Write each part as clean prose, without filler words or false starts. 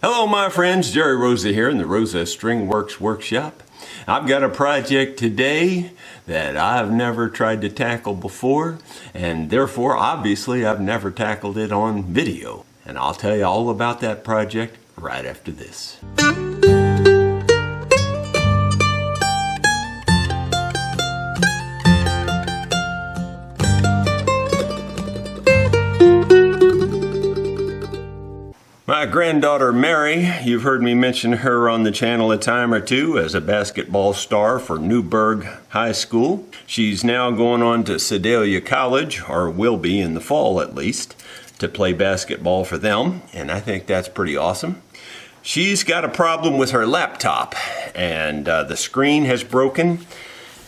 Hello my friends, Jerry Rosa here in the Rosa String Works Workshop. I've got a project today that I've never tried to tackle before, and therefore obviously I've never tackled it on video. And I'll tell you all about that project right after this. My granddaughter Mary, you've heard me mention her on the channel a time or two as a basketball star for Newburgh High School. She's now going on to Sedalia College, or will be in the fall at least, to play basketball for them, and I think that's pretty awesome. She's got a problem with her laptop, and the screen has broken.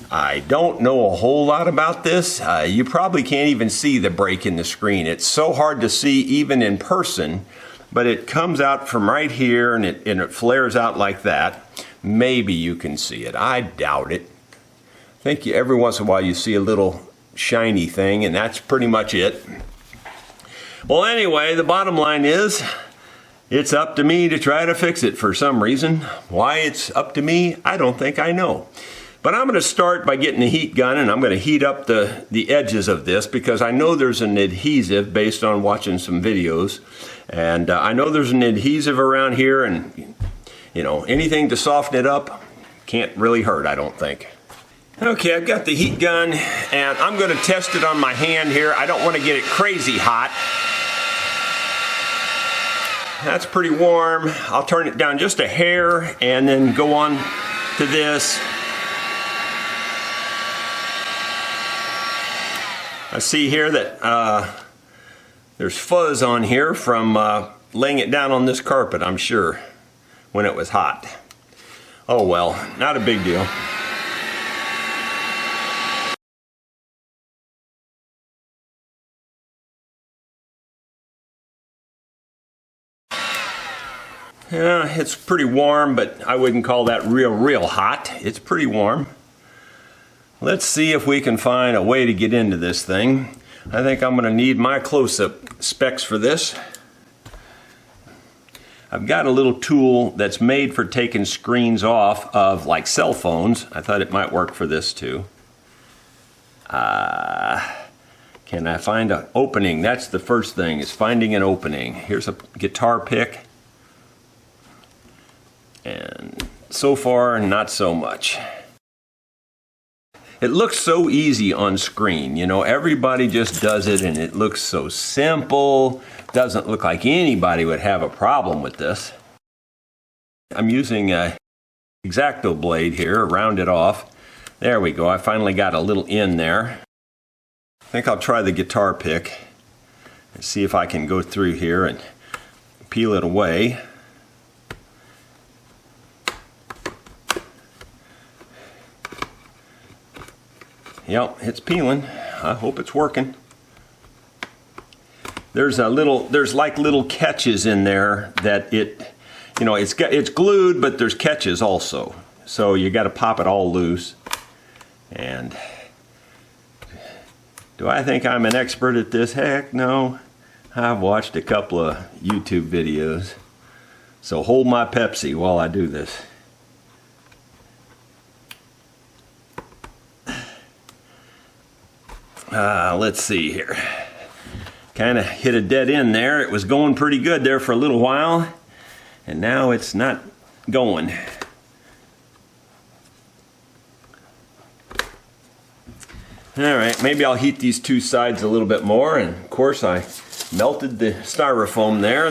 I don't know a whole lot about this. You probably can't even see the break in the screen. It's so hard to see even in person. But it comes out from right here and it flares out like that. Maybe you can see it. I doubt it. I think every once in a while you see a little shiny thing, and that's pretty much it. Well, anyway, the bottom line is it's up to me to try to fix it for some reason. Why it's up to me, I don't think I know. But I'm going to start by getting a heat gun, and I'm going to heat up the edges of this because I know there's an adhesive based on watching some videos. And I know there's an adhesive around here, and you know, anything to soften it up can't really hurt, I don't think. Okay, I've got the heat gun, and I'm going to test it on my hand here. I don't want to get it crazy hot. That's pretty warm. I'll turn it down just a hair and then go on to this. I see here that there's fuzz on here from laying it down on this carpet, I'm sure, when it was hot. Oh well, not a big deal. Yeah, it's pretty warm, but I wouldn't call that real hot. It's pretty warm. Let's see if we can find a way to get into this thing. I think I'm going to need my close-up specs for this. I've got a little tool that's made for taking screens off of like cell phones. I thought it might work for this too. Can I find an opening? That's the first thing, is finding an opening. Here's a guitar pick. And so far, not so much. It looks so easy on screen, you know, everybody just does it and it looks so simple. Doesn't look like anybody would have a problem with this. I'm using a X-Acto blade here, round it off. There we go, I finally got a little in there. I think I'll try the guitar pick and see if I can go through here and peel it away. Yep, it's peeling. I hope it's working. There's like little catches in there that it, you know, it's glued, but there's catches also. So you got to pop it all loose. And do I think I'm an expert at this? Heck no. I've watched a couple of YouTube videos. So hold my Pepsi while I do this. Let's see here. Kind of hit a dead end there. It was going pretty good there for a little while, and now it's not going. Alright, maybe I'll heat these two sides a little bit more, and of course I melted the styrofoam there.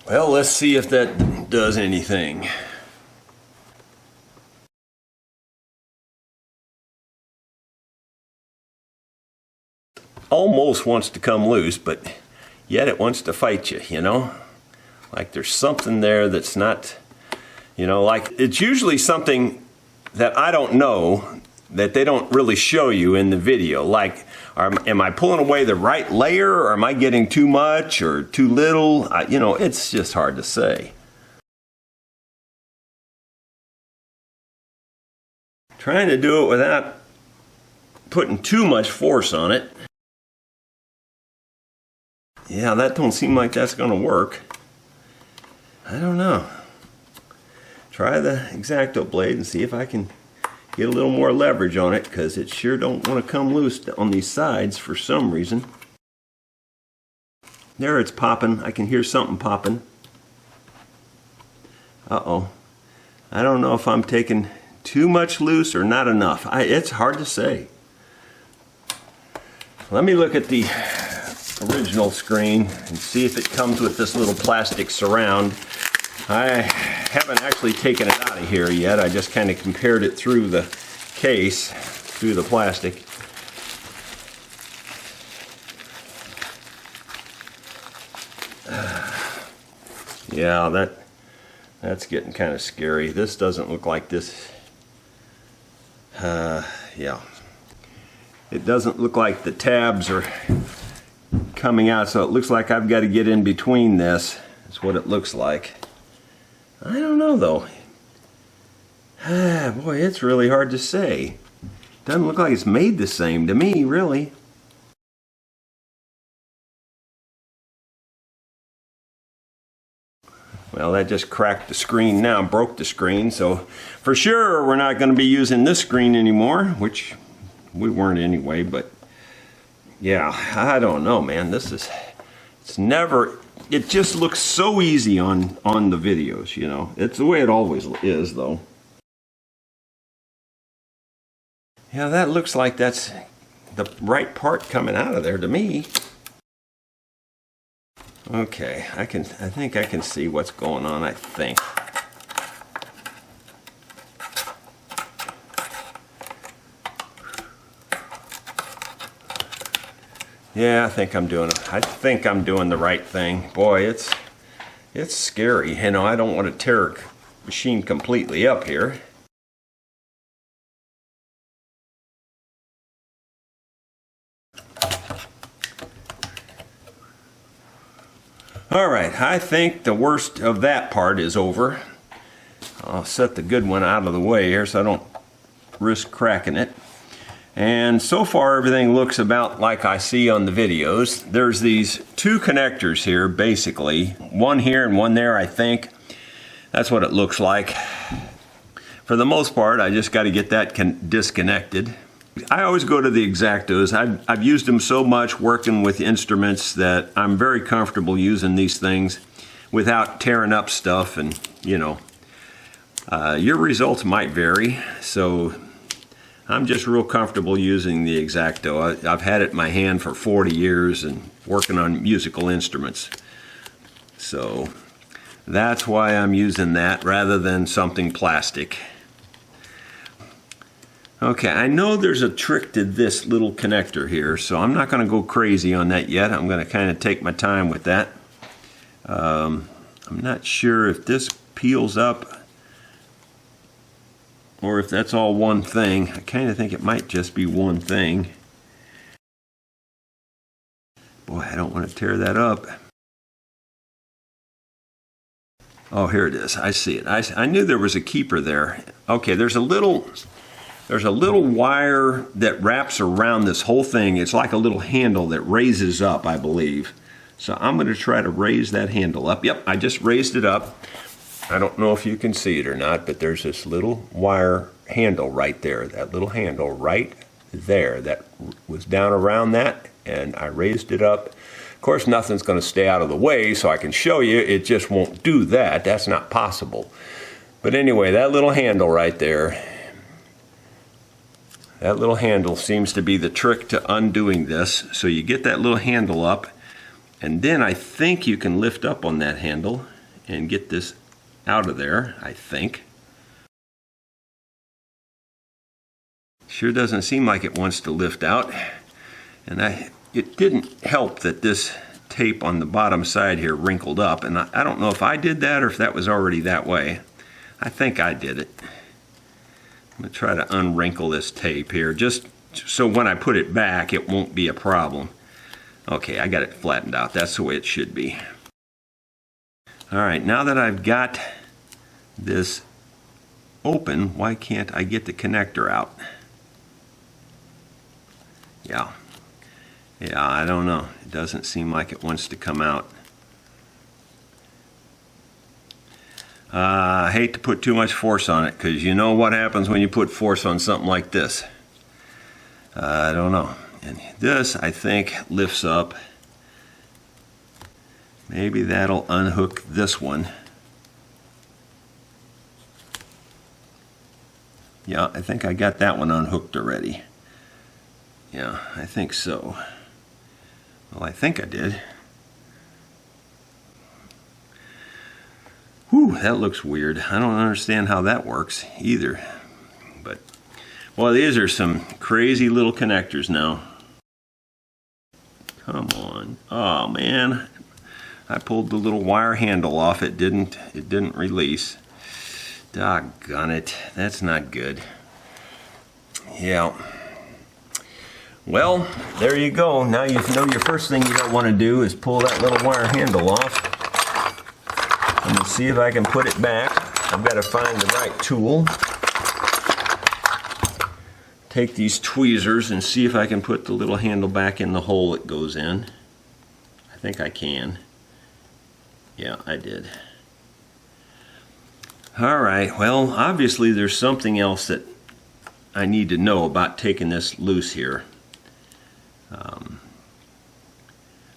Well, let's see if that does anything. Almost wants to come loose, but yet it wants to fight you, you know? Like there's something there that's not, you know, like it's usually something that I don't know, that they don't really show you in the video. Like, am I pulling away the right layer, or am I getting too much or too little? You know, it's just hard to say. Trying to do it without putting too much force on it. Yeah, that don't seem like that's going to work. I don't know. Try the X-Acto blade and see if I can get a little more leverage on it, because it sure don't want to come loose on these sides for some reason. There, it's popping. I can hear something popping. Uh-oh. I don't know if I'm taking too much loose or not enough. It's hard to say. Let me look at the original screen and see if it comes with this little plastic surround. I haven't actually taken it out of here yet. I just kind of compared it through the case, through the plastic. Yeah, that's getting kind of scary. This doesn't look like this. Yeah. It doesn't look like the tabs are coming out, so it looks like I've got to get in between this. That's what it looks like. I don't know though. Boy, it's really hard to say. Doesn't look like it's made the same to me, really. Well, that just cracked the screen now, broke the screen, so for sure we're not going to be using this screen anymore, which we weren't anyway, but yeah, I don't know, man. It just looks so easy on the videos, you know. It's the way it always is, though. Yeah, that looks like that's the right part coming out of there to me. Okay, I think I can see what's going on, I think. Yeah, I think I'm doing the right thing. Boy, it's scary. You know, I don't want to tear a machine completely up here. All right, I think the worst of that part is over. I'll set the good one out of the way here so I don't risk cracking it. And so far everything looks about like I see on the videos. There's these two connectors here, basically. One here and one there, I think. That's what it looks like. For the most part, I just got to get that disconnected. I always go to the X-Actos. I've used them so much working with instruments that I'm very comfortable using these things without tearing up stuff, and you know, your results might vary, so I'm just real comfortable using the X-Acto. I've had it in my hand for 40 years and working on musical instruments, so that's why I'm using that rather than something plastic. Okay, I know there's a trick to this little connector here, so I'm not going to go crazy on that yet. I'm going to kind of take my time with that. I'm not sure if this peels up or if that's all one thing. I kind of think it might just be one thing. Boy, I don't want to tear that up. Oh, here it is. I see it. I knew there was a keeper there. Okay, there's a little wire that wraps around this whole thing. It's like a little handle that raises up, I believe. So I'm going to try to raise that handle up. Yep, I just raised it up. I don't know if you can see it or not, but there's this little wire handle right there. That little handle right there that was down around that, and I raised it up. Of course, nothing's going to stay out of the way, so I can show you. It just won't do that. That's not possible. But anyway, that little handle right there, that little handle seems to be the trick to undoing this. So you get that little handle up, and then I think you can lift up on that handle and get this out of there, I think. Sure doesn't seem like it wants to lift out. And it didn't help that this tape on the bottom side here wrinkled up, and I don't know if I did that or if that was already that way. I think I did it. I'm going to try to unwrinkle this tape here, just so when I put it back, it won't be a problem. Okay, I got it flattened out. That's the way it should be. All right, now that I've got this open, why can't I get the connector out? Yeah. Yeah, I don't know. It doesn't seem like it wants to come out. I hate to put too much force on it, because you know what happens when you put force on something like this. I don't know. And this, I think, lifts up. Maybe that'll unhook this one. Yeah, I think I got that one unhooked already. Yeah, I think so. Well, I think I did. Whew, that looks weird. I don't understand how that works either. But, well, these are some crazy little connectors now. Come on. Oh, man. I pulled the little wire handle off. It didn't release. Doggone it. That's not good. Yeah. Well, there you go. Now you know your first thing you don't want to do is pull that little wire handle off. Let me see if I can put it back. I've got to find the right tool. Take these tweezers and see if I can put the little handle back in the hole it goes in. I think I can. Yeah, I did. All right, well, obviously there's something else that I need to know about taking this loose here.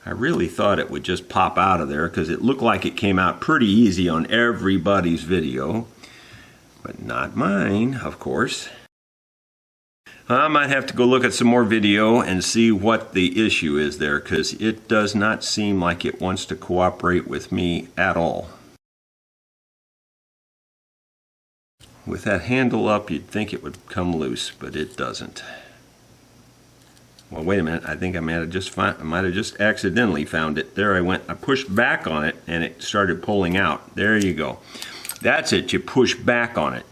I really thought it would just pop out of there because it looked like it came out pretty easy on everybody's video, but not mine, of course. I might have to go look at some more video and see what the issue is there, because it does not seem like it wants to cooperate with me at all. With that handle up, you'd think it would come loose, but it doesn't. Well, wait a minute. I think I might have just accidentally found it. There I went. I pushed back on it, and it started pulling out. There you go. That's it. You push back on it.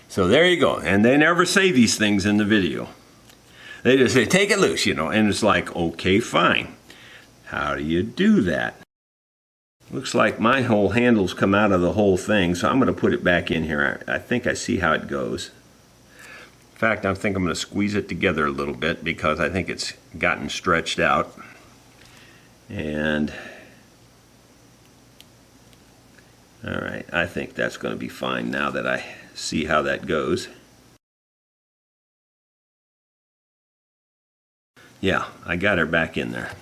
So there you go. And they never say these things in the video. They just say, take it loose, you know. And it's like, okay, fine. How do you do that? Looks like my whole handle's come out of the whole thing, so I'm going to put it back in here. I think I see how it goes. In fact, I think I'm going to squeeze it together a little bit because I think it's gotten stretched out. And, all right, I think that's going to be fine now that I see how that goes. Yeah, I got her back in there.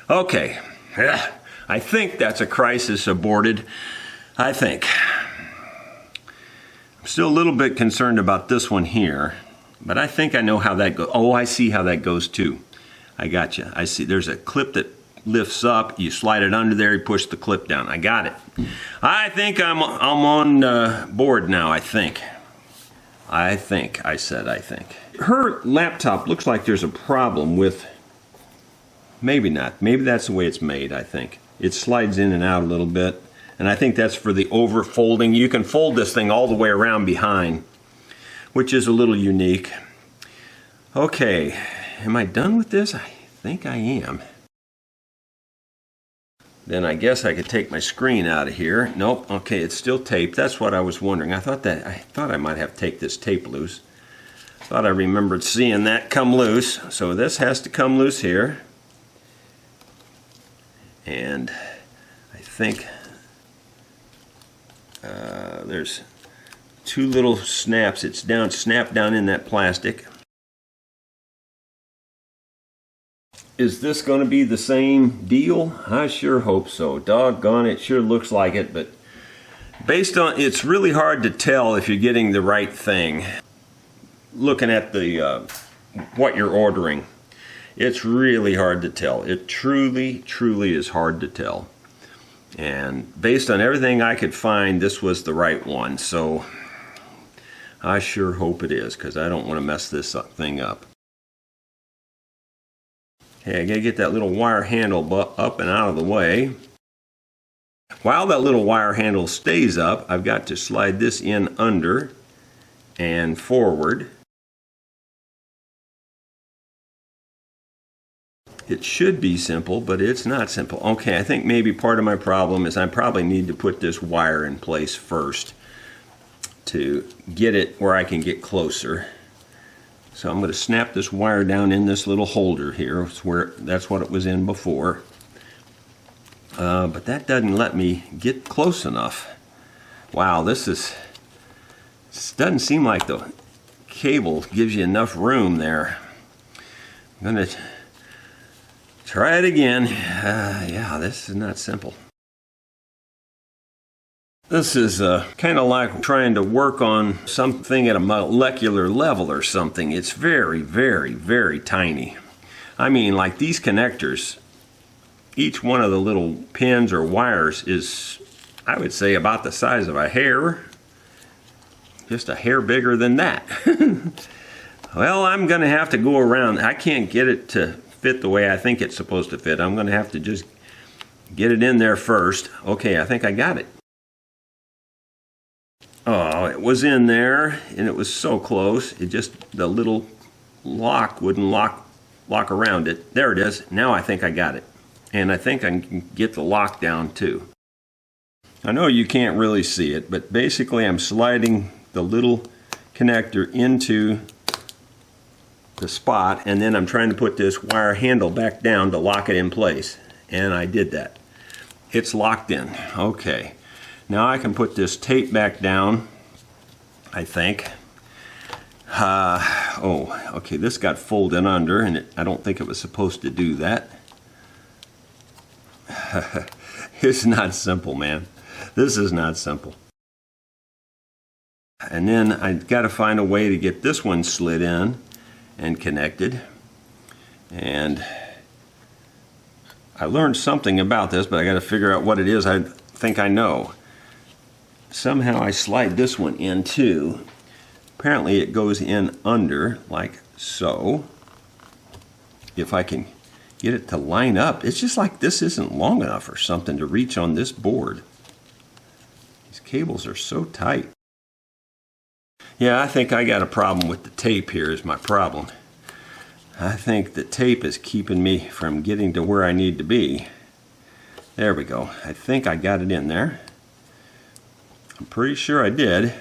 Okay, I think that's a crisis aborted. I think. I'm still a little bit concerned about this one here, but I think I know how that goes. Oh, I see how that goes too. I got you. I see there's a clip that lifts up. You slide it under there, you push the clip down. I got it. I think I'm on board now, I think. I said I think. Her laptop looks like there's a problem with, maybe not. Maybe that's the way it's made, I think. It slides in and out a little bit. And I think that's for the over folding. You can fold this thing all the way around behind, which is a little unique. Okay, am I done with this? I think I am. Then I guess I could take my screen out of here. Nope, okay, it's still taped. That's what I was wondering. I thought I might have to take this tape loose. Thought I remembered seeing that come loose. So this has to come loose here. And I think there's two little snaps. It's snapped down in that plastic. Is this going to be the same deal? I sure hope so. Doggone it, sure looks like it, but based on, it's really hard to tell if you're getting the right thing. Looking at the what you're ordering, it's really hard to tell. It truly, truly is hard to tell. And based on everything I could find, this was the right one. So I sure hope it is, because I don't want to mess this thing up. Okay, I gotta get that little wire handle up and out of the way. While that little wire handle stays up, I've got to slide this in under and forward. It should be simple, but it's not simple. Okay, I think maybe part of my problem is I probably need to put this wire in place first to get it where I can get closer. So I'm going to snap this wire down in this little holder here. That's what it was in before. But that doesn't let me get close enough. Wow, this doesn't seem like the cable gives you enough room there. I'm going to try it again. Yeah, this is not simple. This is kind of like trying to work on something at a molecular level or something. It's very, very, very tiny. I mean, like these connectors, each one of the little pins or wires is, I would say, about the size of a hair. Just a hair bigger than that. Well, I'm going to have to go around. I can't get it to fit the way I think it's supposed to fit. I'm going to have to just get it in there first. Okay, I think I got it. Oh, it was in there, and it was so close. It just, the little lock wouldn't lock around it. There it is. Now I think I got it. And I think I can get the lock down too. I know you can't really see it, but basically I'm sliding the little connector into the spot, and then I'm trying to put this wire handle back down to lock it in place. And I did that. It's locked in. Okay. Now I can put this tape back down, I think. Oh, okay, this got folded under, and I don't think it was supposed to do that. It's not simple, man. This is not simple. And then I've got to find a way to get this one slid in and connected. And I learned something about this, but I got to figure out what it is. I think I know. Somehow I slide this one in too. Apparently it goes in under like so. If I can get it to line up, it's just like this isn't long enough or something to reach on this board. These cables are so tight. Yeah, I think I got a problem with the tape here is my problem. I think the tape is keeping me from getting to where I need to be. There we go. I think I got it in there. I'm pretty sure I did,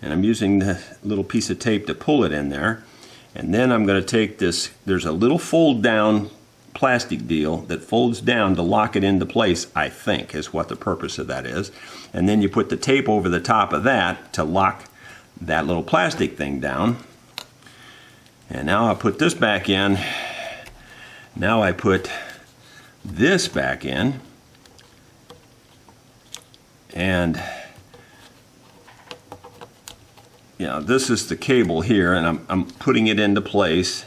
and I'm using the little piece of tape to pull it in there. And then I'm going to take this, there's a little fold down plastic deal that folds down to lock it into place, I think is what the purpose of that is. And then you put the tape over the top of that to lock that little plastic thing down. And now I put this back in. Now I put this back in. And yeah, this is the cable here, and I'm putting it into place.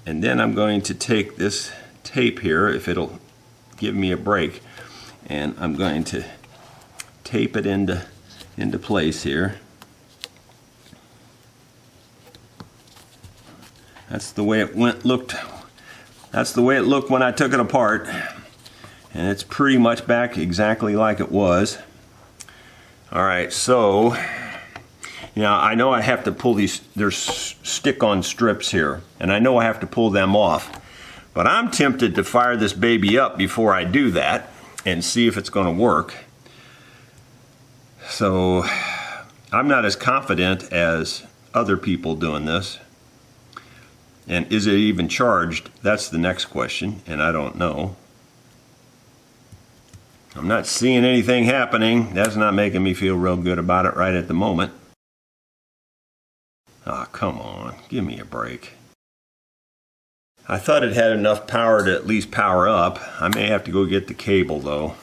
And then I'm going to take this tape here, if it'll give me a break, and I'm going to tape it into place here. That's the way it looked. That's the way it looked when I took it apart, and it's pretty much back exactly like it was. All right, so now I know I have to pull these. There's stick-on strips here, and I know I have to pull them off. But I'm tempted to fire this baby up before I do that and see if it's going to work. So I'm not as confident as other people doing this. And is it even charged? That's the next question, and I don't know. I'm not seeing anything happening. That's not making me feel real good about it right at the moment. Ah, come on, give me a break. I thought it had enough power to at least power up. I may have to go get the cable though.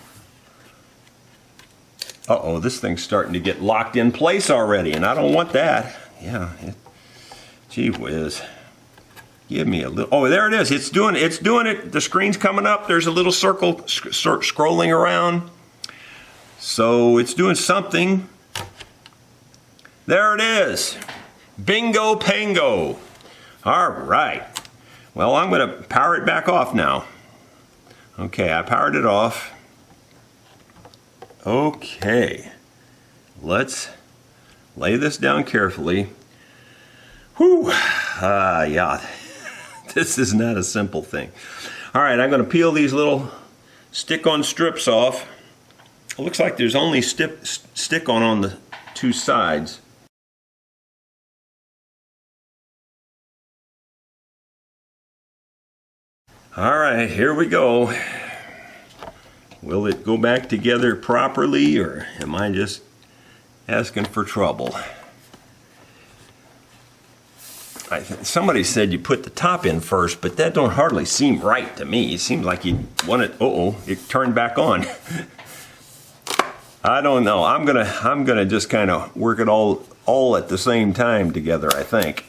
Uh-oh, this thing's starting to get locked in place already, and I don't want that. Yeah, gee whiz. Give me a little, oh, there it is. It's doing it. The screen's coming up. There's a little circle scrolling around. So it's doing something. There it is. Bingo pango. All right. Well, I'm going to power it back off now. Okay, I powered it off. Okay. Let's lay this down carefully. Whew. Yeah. This is not a simple thing. All right, I'm going to peel these little stick-on strips off. It looks like there's only stick-on the two sides. All right, here we go. Will it go back together properly, or am I just asking for trouble? Somebody said you put the top in first, but that don't hardly seem right to me. It seems like you want it. Uh-oh, it turned back on. I don't know. I'm gonna just kind of work it all at the same time together, I think.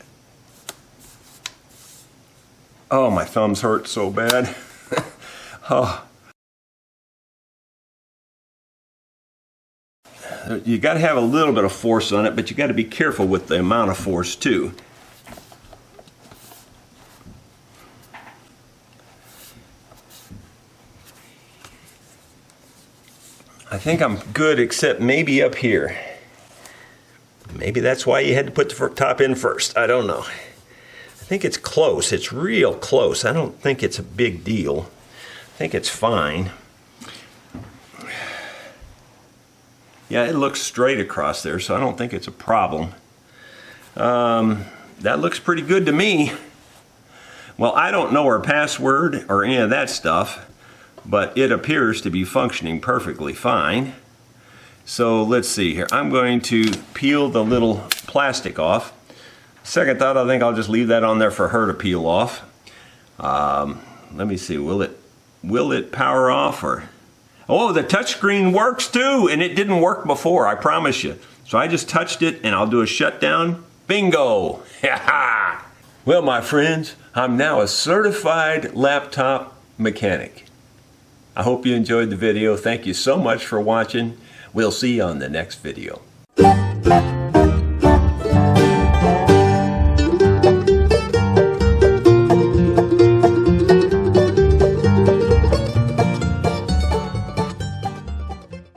Oh, my thumbs hurt so bad. Oh. You got to have a little bit of force on it, but you got to be careful with the amount of force too. I think I'm good, except maybe up here. Maybe that's why you had to put the top in first. I don't know. I think it's close. It's real close. I don't think it's a big deal. I think it's fine. Yeah, it looks straight across there, so I don't think it's a problem. That looks pretty good to me. Well, I don't know her password or any of that stuff, but it appears to be functioning perfectly fine. So let's see here. I'm going to peel the little plastic off. Second thought, I think I'll just leave that on there for her to peel off. Let me see, will it power off, or? Oh, the touchscreen works too, and it didn't work before, I promise you. So I just touched it, and I'll do a shutdown. Bingo! Well, my friends, I'm now a certified laptop mechanic. I hope you enjoyed the video. Thank you so much for watching. We'll see you on the next video.